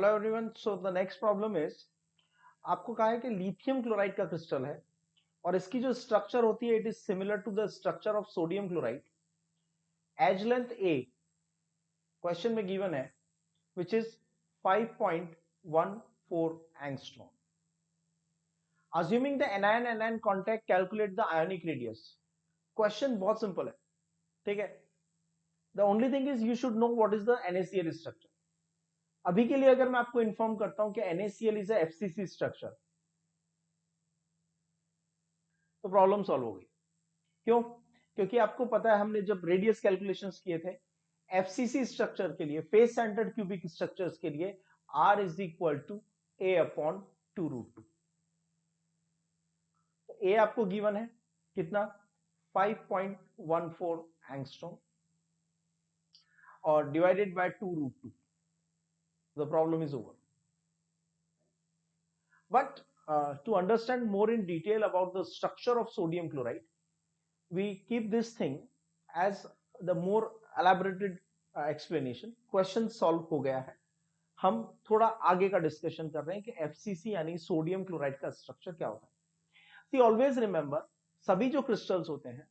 Hello everyone, so the next problem is, आपको कहा है कि लिथियम क्लोराइड का क्रिस्टल है और इसकी जो स्ट्रक्चर होती है it is similar to the structure of sodium chloride. Edge length A question में गिवन है which is 5.14 angstrom. Assuming the anion anion contact calculate the ionic radius. Question बहुत सिंपल है, ठीक है। The only thing is you should know what is the NaCl structure. अभी के लिए अगर मैं आपको इंफॉर्म करता हूं कि NaCl is a FCC structure तो प्रॉब्लम सॉल्व हो गई। क्यों? क्योंकि आपको पता है हमने जब रेडियस कैलकुलेशंस किए थे एफसीसी स्ट्रक्चर के लिए, फेस सेंटर्ड क्यूबिक स्ट्रक्चर्स के लिए, R is equal to A upon 2√2। तो ए आपको गिवन है कितना, 5.14 एंगस्ट्रॉम और divided by 2√2। The problem is over. But to understand more in detail about the structure of sodium chloride, we keep this thing as the more elaborated explanation. Question solve हो गया है, हम थोड़ा आगे का डिस्कशन कर रहे हैं कि एफसीसी यानी सोडियम क्लोराइड का स्ट्रक्चर क्या होता है। सी ऑलवेज रिमेंबर, सभी जो क्रिस्टल्स होते हैं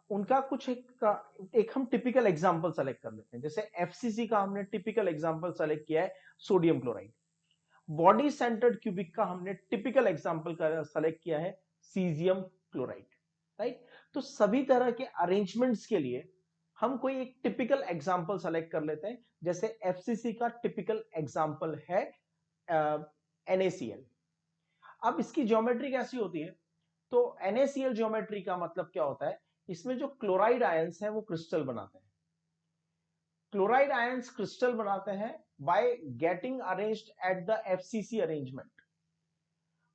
उनका कुछ एक हम टिपिकल एग्जांपल सेलेक्ट कर लेते हैं। जैसे एफसीसी का हमने टिपिकल एग्जांपल सेलेक्ट किया है sodium chloride. Body centred cubic का हमने टिपिकल एग्जांपल सेलेक्ट किया है सीजियम क्लोराइड, राइट। तो सभी तरह के अरेंजमेंट्स के लिए हम कोई एक टिपिकल एग्जांपल सेलेक्ट कर लेते हैं। जैसे एफसीसी का टिपिकल एग्जांपल है NaCl। अब इसकी ज्योमेट्री कैसी होती है? तो NaCl ज्योमेट्री का मतलब क्या होता है, इसमें जो क्लोराइड आयंस हैं वो क्रिस्टल बनाते हैं। क्लोराइड आयंस क्रिस्टल बनाते हैं by getting arranged at the FCC arrangement.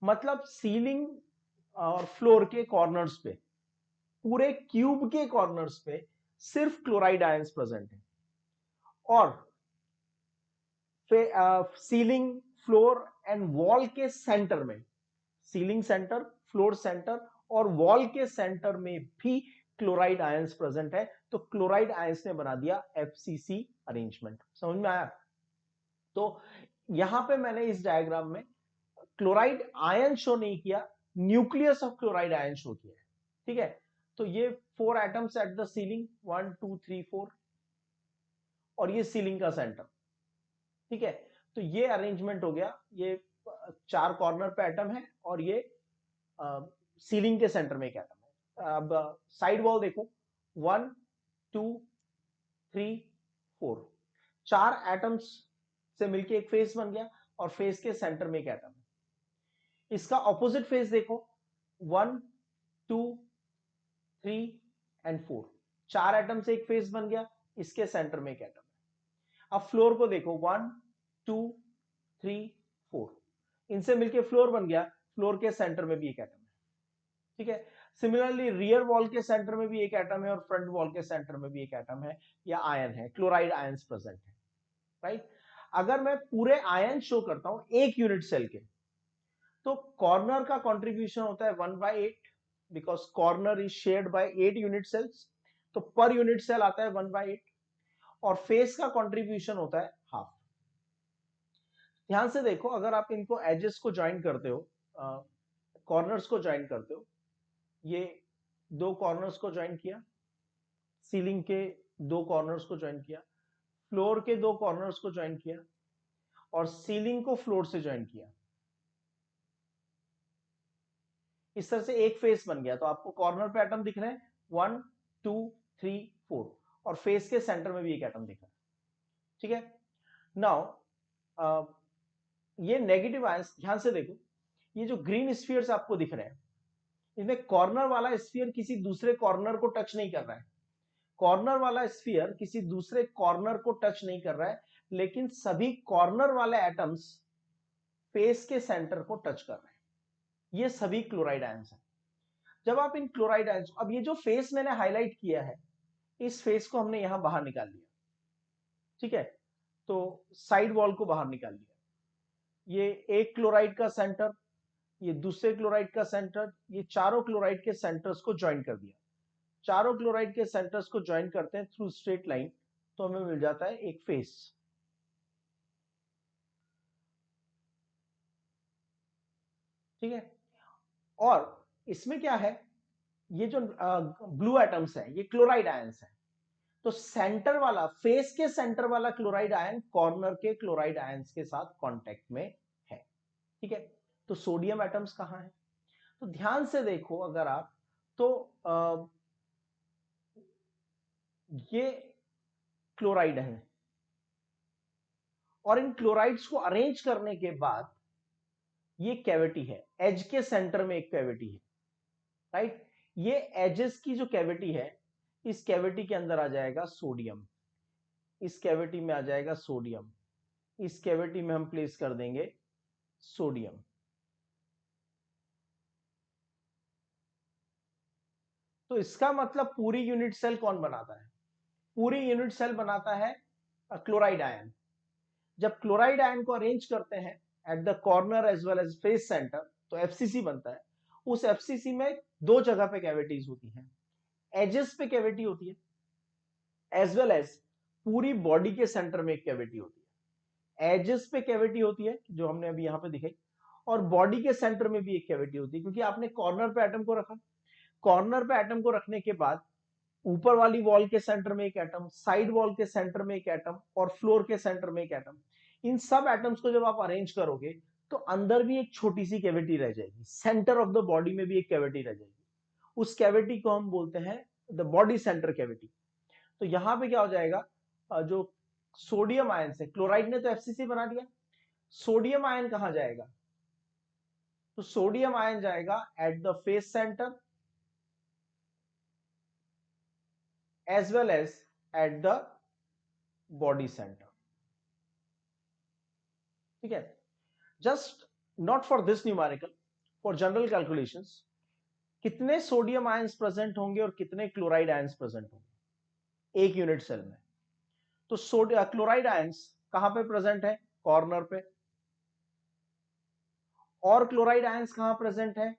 मतलब सीलिंग और फ्लोर के कॉर्नर्स पे, पूरे क्यूब के कॉर्नर्स पे सिर्फ क्लोराइड आयंस प्रेजेंट है और सीलिंग, फ्लोर एंड वॉल के सेंटर में, सीलिंग सेंटर, फ्लोर सेंटर और वॉल के सेंटर में भी क्लोराइड आयंस प्रेजेंट है। तो क्लोराइड आयंस ने बना दिया FCC अरेंजमेंट। समझ में आया? तो यहां पे मैंने इस डायग्राम में क्लोराइड आयन शो नहीं किया, nucleus of chloride ion show किया है, ठीक है। तो ये 4 एटम्स एट द सीलिंग, 1 2 3 4, और ये सीलिंग का सेंटर, ठीक है। तो ये अरेंजमेंट हो गया। ये 4 कॉर्नर पे एटम है और ये सीलिंग के सेंटर में एक एटम है। अब साइड वॉल देखो, 1 2 3 4, 4 एटम्स से मिलके एक फेस बन गया और फेस के सेंटर में एक एटम है। इसका ऑपोजिट फेस देखो, 1 2 3 एंड 4, 4 एटम से एक फेस बन गया, इसके सेंटर में एक एटम है। अब फ्लोर को देखो, 1 2 3 4, इनसे मिलके फ्लोर बन गया, फ्लोर के सेंटर में भी एक एटम है, ठीक है। सिमिलरली रियर वॉल के सेंटर में भी एक एटम है और फ्रंट वॉल के सेंटर में भी एक एटम है या आयन है, क्लोराइड आयंस प्रेजेंट है, राइट। अगर मैं पूरे आयन शो करता हूं एक यूनिट सेल के, तो कॉर्नर का कंट्रीब्यूशन होता है 1/8, because corner is shared by 8 unit cells, तो पर यूनिट सेल आता है 1/8, और फेस का कंट्रीब्यूशन होता है हाफ। ध्यान से देखो, अगर आप इनको एजेस को ज्वाइन करते हो, कॉर्नर्स को ज्वाइन करते हो, ये 2 कॉर्नर्स को ज्वाइन किया, सीलिंग के 2 कॉर्नर्स को ज्वाइन किया, फ्लोर के 2 कॉर्नर्स को ज्वाइन किया और सीलिंग को फ्लोर से ज्वाइन किया, इस तरह से एक फेस बन गया। तो आपको कॉर्नर पे एटम दिख रहे हैं 1 2 3 4 और फेस के सेंटर में भी एक एटम दिख रहा है, ठीक है। नाउ ये नेगेटिव आयंस, ध्यान से देखो, ये जो ग्रीन स्फीयर्स आपको दिख रहे हैं, इनमें कॉर्नर वाला स्फीयर किसी दूसरे कॉर्नर को टच नहीं कर रहा है। कॉर्नर वाला स्फीयर किसी दूसरे कॉर्नर को टच नहीं कर रहा है, लेकिन सभी कॉर्नर वाले एटम्स फेस के सेंटर को टच कर रहे हैं। ये सभी क्लोराइड आयंस हैं। जब आप इन क्लोराइड आयंस, अब ये जो फेस मैंने हाईलाइट किया है, इस फेस को हमने यहां बाहर निकाल लिया, ठीक है। तो साइड वॉल को बाहर निकाल लिया, ये एक क्लोराइड का सेंटर, ये दूसरे क्लोराइड का सेंटर, ये चारों क्लोराइड के सेंटर्स को ज्वाइन कर दिया। चारों क्लोराइड के सेंटर्स को ज्वाइन करते हैं थ्रू स्ट्रेट लाइन, तो हमें मिल जाता है एक फेस। ठीक है। और इसमें क्या है, ये जो ब्लू एटम्स है ये क्लोराइड आयंस है, तो सेंटर वाला, फेस के सेंटर वाला क्लोराइड आयन कॉर्नर के क्लोराइड आयंस के साथ कांटेक्ट में है। ठीक है, तो सोडियम एटम्स कहां है, तो ध्यान से देखो अगर आप, तो ये क्लोराइड है, और इन क्लोराइड्स को अरेंज करने के बाद ये कैविटी है, एज के सेंटर में एक कैविटी है, राइट। ये एजेस की जो कैविटी है, इस कैविटी के अंदर आ जाएगा सोडियम, इस कैविटी में आ जाएगा सोडियम, इस कैविटी में हम प्लेस कर देंगे सोडियम। तो इसका मतलब पूरी यूनिट सेल कौन बनाता है, पूरी यूनिट सेल बनाता है क्लोराइड आयन। जब क्लोराइड आयन को अरेंज करते हैं at the corner as well as face center, तो एफसीसी बनता है। उस एफसीसी में दो जगह पे कैविटीज होती हैं, एजेस पे कैविटी होती है एज वेल एज पूरी बॉडी के सेंटर में एक कैविटी होती है। एजेस पे कैविटी होती है जो हमने अभी यहां पे दिखाई, और बॉडी के सेंटर में भी एक कैविटी होती है, क्योंकि आपने कॉर्नर पे एटम को रखा, कॉर्नर पे एटम को रखने के बाद ऊपर वाली वॉल के सेंटर में एक एटम, साइड वॉल के सेंटर में एक एटम, और फ्लोर के सेंटर में एक एटम। इन सब एटम्स को जब आप अरेंज करोगे तो अंदर भी एक छोटी सी कैविटी रह जाएगी, सेंटर ऑफ द बॉडी में भी एक कैविटी रह जाएगी, उस कैविटी को हम बोलते हैं द बॉडी सेंटर कैविटी। तो यहां पे क्या हो जाएगा, जो सोडियम आयन है, क्लोराइड ने तो एफसीसी बना दिया, सोडियम आयन कहां जाएगा, तो सोडियम आयन जाएगा at the face center as well as at the body center. ठीक है, just not for this numerical, for general calculations, कितने सोडियम आयंस प्रेजेंट होंगे और कितने क्लोराइड आयंस प्रेजेंट होंगे एक यूनिट सेल में। तो क्लोराइड आयंस कहां पे प्रेजेंट है, कॉर्नर पे, और क्लोराइड आयंस कहां प्रेजेंट है,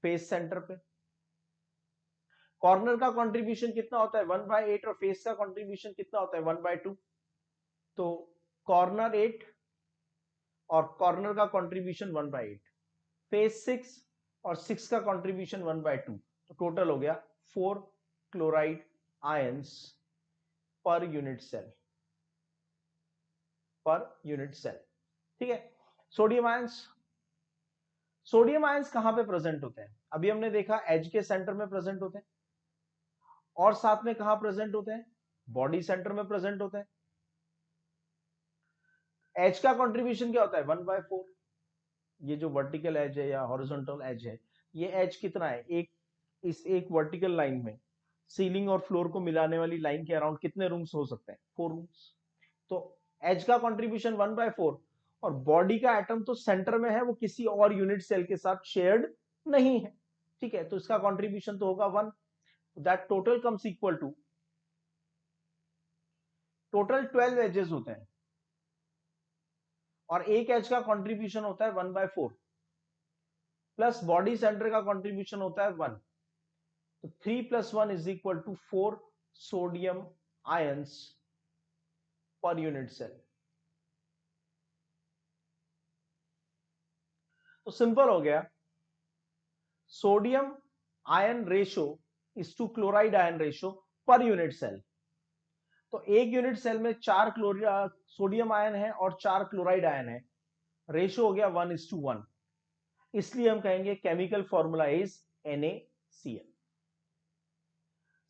फेस सेंटर पे। कॉर्नर का कंट्रीब्यूशन कितना होता है 1/8, और फेस का कंट्रीब्यूशन कितना होता है 1/2। तो कॉर्नर 8 और कॉर्नर का कंट्रीब्यूशन 1/8, फेस 6 और 6 का कंट्रीब्यूशन 1/2, तो टोटल हो गया 4 chloride ions per unit cell, per unit cell. ठीक है, सोडियम आयंस, सोडियम आयंस कहां पे प्रेजेंट होते हैं, अभी हमने देखा एज के सेंटर में प्रेजेंट होते हैं, और साथ में कहां प्रेजेंट होते हैं, बॉडी सेंटर में प्रेजेंट होते हैं। एज का कंट्रीब्यूशन क्या होता है 1/4, ये जो वर्टिकल एज है या हॉरिजॉन्टल एज है, ये एज कितना है, एक, इस एक वर्टिकल लाइन में सीलिंग और फ्लोर को मिलाने वाली लाइन के अराउंड कितने रूम्स हो सकते हैं, 4 रूम्स। तो एज का कंट्रीब्यूशन 1/4, और बॉडी का एटम तो सेंटर में है, वो किसी और यूनिट सेल के साथ शेयर्ड नहीं है। ठीक है, तो इसका कंट्रीब्यूशन तो होगा 1, that total comes equal to, total 12 edges होते हैं, और एक एज का कंट्रीब्यूशन होता है 1/4, प्लस बॉडी सेंटर का कंट्रीब्यूशन होता है 1, तो 3 + 1 = 4 sodium ions per unit cell. तो सिंपल हो गया, sodium ion ratio is to chloride ion ratio per unit cell. तो एक यूनिट सेल में 4 सोडियम आयन है और 4 क्लोराइड आयन है, रेशो हो गया 1:1, इसलिए हम कहेंगे chemical formula is NaCl।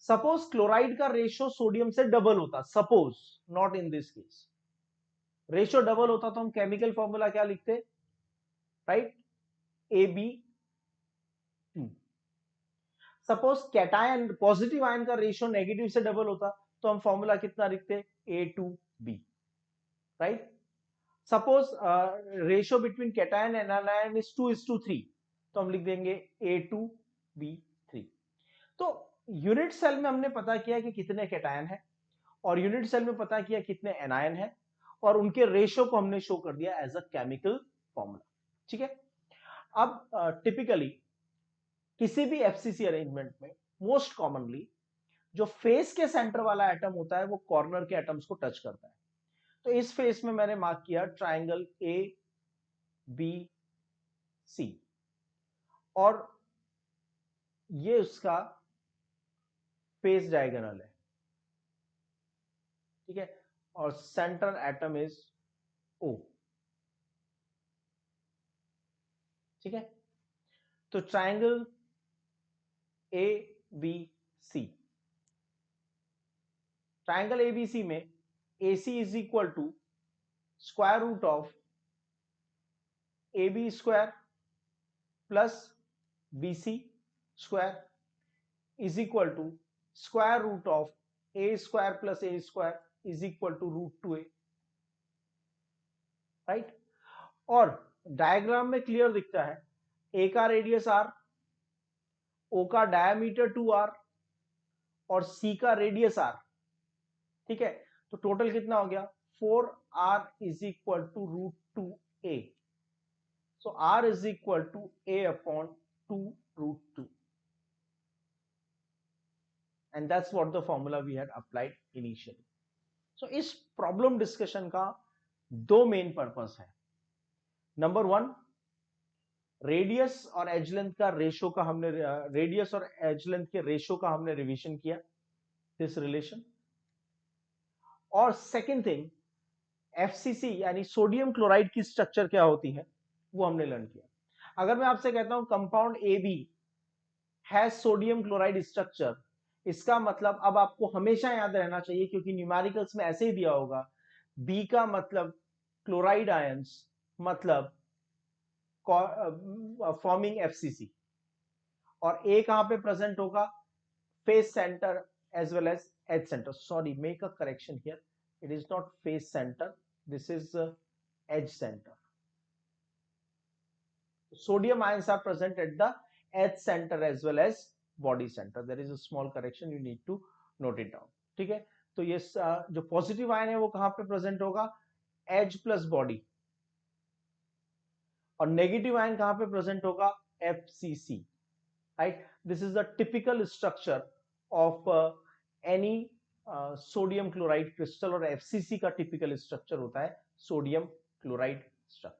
Suppose chloride का रेशो सोडियम से डबल होता, suppose, not in this case, ratio double होता तो हम केमिकल फॉर्मूला क्या लिखते, right, AB2। Suppose cation, positive ion का रेशो नेगेटिव से डबल होता तो हम फॉर्मूला कितना लिखते, A2B, right. Suppose ratio between cation and anion is 2:3, तो हम लिख देंगे A2B3। तो यूनिट सेल में हमने पता किया कि कितने कैटायन है, और यूनिट सेल में पता किया कितने एनायन है, और उनके रेशो को हमने शो कर दिया एज अ केमिकल फॉर्मूला। ठीक है, अब टिपिकली किसी भी एफसीसी अरेंजमेंट में मोस्ट कॉमनली जो फेस के सेंटर वाला एटम होता है वो कॉर्नर के एटम्स को टच करता है। तो इस फेस में मैंने मार्क किया ट्राइंगल A B सी, और ये उसका फेस डायगोनल है, ठीक है, और सेंटर एटम इज ओ, ठीक है। तो triangle A B C, triangle ABC में A C is equal to square root of A B square plus B C square is equal to square root of A square plus A square is equal to root two A, right. और diagram में clear दिखता है, ए का radius are, ओ का diameter 2r और सी का radius are, ठीक है। तो टोटल कितना हो गया, 4r is equal to root two a, so r is equal to a upon 2 root 2, and that's what the formula we had applied initially. So इस प्रॉब्लम डिस्कशन का दो मेन पर्पस है। नंबर वन, रेडियस और edge length का ratio का हमने radius और edge length के रेशो का हमने रिवीजन किया, दिस रिलेशन। और सेकेंड थिंग, एफसीसी यानी सोडियम क्लोराइड की स्ट्रक्चर क्या होती है वो हमने लर्न किया। अगर मैं आपसे कहता हूं compound A B has sodium chloride structure, इसका मतलब अब आपको हमेशा याद रहना चाहिए, क्योंकि न्यूमेरिकल्स में ऐसे ही दिया होगा, बी का मतलब क्लोराइड आयंस, मतलब फॉर्मिंग एफसीसी, और ए कहां पे प्रेजेंट होगा, face center as well as edge center. Sorry, make a correction here, it is not face center, this is edge center. Sodium ions are present at the edge center as well as body center. There is a small correction, you need to note it down, ठीक है। तो ये जो positive ion है वो कहां पे present होगा, एज प्लस बॉडी, और नेगेटिव आयन कहां पे प्रेजेंट होगा, FCC, right. This is the typical structure of any sodium chloride crystal, और एफसीसी का टिपिकल स्ट्रक्चर होता है सोडियम क्लोराइड स्ट्रक्चर।